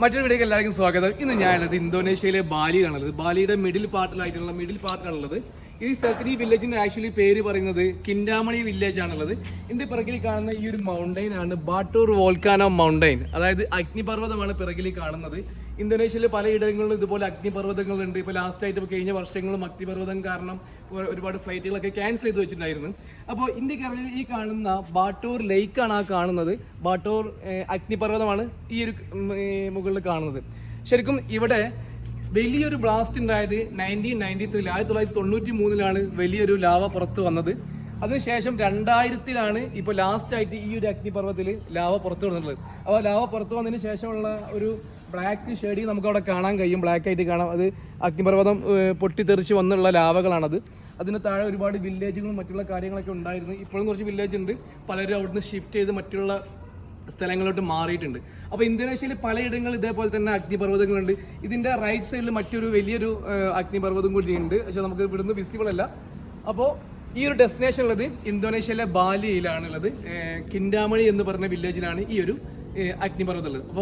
മറ്റൊരു വീഡിയോക്ക് എല്ലാവർക്കും സ്വാഗതം. ഇന്ന് ഞാനുള്ളത് ഇന്തോനേഷ്യയിലെ ബാലിയിലാണുള്ളത്. ബാലിയുടെ മിഡിൽ പാർട്ടിലാണുള്ളത്. ഈ സ്ഥലത്തിന് ഈ വില്ലേജിന് ആക്ച്വലി പേര് പറയുന്നത് കിൻഡാമണി വില്ലേജ് ആണുള്ളത്. ഇതിന്റെ പിറകിൽ കാണുന്ന ഈ ഒരു മൗണ്ടൈൻ ആണ് ബാട്ടൂർ വോൾക്കാനോ മൗണ്ടൈൻ, അതായത് അഗ്നിപർവ്വതമാണ് പിറകിൽ കാണുന്നത്. ഇന്തോനേഷ്യയിലെ പലയിടങ്ങളിലും ഇതുപോലെ അഗ്നിപർവ്വതങ്ങളുണ്ട്. ഇപ്പോൾ ലാസ്റ്റായിട്ട് കഴിഞ്ഞ വർഷങ്ങളും അഗ്നിപർവ്വതം കാരണം ഒരുപാട് ഫ്ലൈറ്റുകളൊക്കെ ക്യാൻസൽ ചെയ്ത് വെച്ചിട്ടുണ്ടായിരുന്നു. അപ്പോൾ ഇന്ത്യക്ക് ഈ കാണുന്ന ബാട്ടൂർ ലേക്കാണ് ആ കാണുന്നത്. ബാട്ടൂർ അഗ്നിപർവ്വതമാണ് ഈ ഒരു മുകളിൽ കാണുന്നത്. ശരിക്കും ഇവിടെ വലിയൊരു ബ്ലാസ്റ്റ് ഉണ്ടായത് 1993 വലിയൊരു ലാവ പുറത്ത് വന്നത്. അതിനുശേഷം 2000 ഇപ്പോൾ ലാസ്റ്റായിട്ട് ഈ ഒരു അഗ്നിപർവ്വതത്തിൽ ലാവ പുറത്ത് വന്നിട്ടുള്ളത്. അപ്പോൾ ലാവ പുറത്ത് വന്നതിന് ശേഷമുള്ള ഒരു ബ്ലാക്ക് ഷെയ്ഡിങ് നമുക്ക് അവിടെ കാണാൻ കഴിയും. ബ്ലാക്ക് ആയിട്ട് കാണാം. അത് അഗ്നിപർവ്വതം പൊട്ടിത്തെറിച്ച് വന്നുള്ള ലാവകളാണത്. അതിന് താഴെ ഒരുപാട് വില്ലേജുകളും മറ്റുള്ള കാര്യങ്ങളൊക്കെ ഉണ്ടായിരുന്നു. ഇപ്പോഴും കുറച്ച് വില്ലേജ് ഉണ്ട്. പലരും അവിടുന്ന് ഷിഫ്റ്റ് ചെയ്ത് മറ്റുള്ള സ്ഥലങ്ങളിലോട്ട് മാറിയിട്ടുണ്ട്. അപ്പോൾ ഇന്തോനേഷ്യയിൽ പലയിടങ്ങളിൽ ഇതേപോലെ തന്നെ അഗ്നിപർവ്വതങ്ങളുണ്ട്. ഇതിൻ്റെ റൈറ്റ് സൈഡിൽ മറ്റൊരു വലിയൊരു അഗ്നിപർവ്വതം കൂടി ഉണ്ട്. പക്ഷേ നമുക്ക് ഇവിടുന്ന് വിസിബിൾ അല്ല. അപ്പോൾ ഈ ഒരു ഡെസ്റ്റിനേഷൻ ഉള്ളത് ഇന്തോനേഷ്യയിലെ ബാലിയിലാണുള്ളത്. കിൻഡാമണി എന്ന് പറഞ്ഞ വില്ലേജിലാണ് ഈ ഒരു അഗ്നിപർവ്വതം ഉള്ളത്. അപ്പോൾ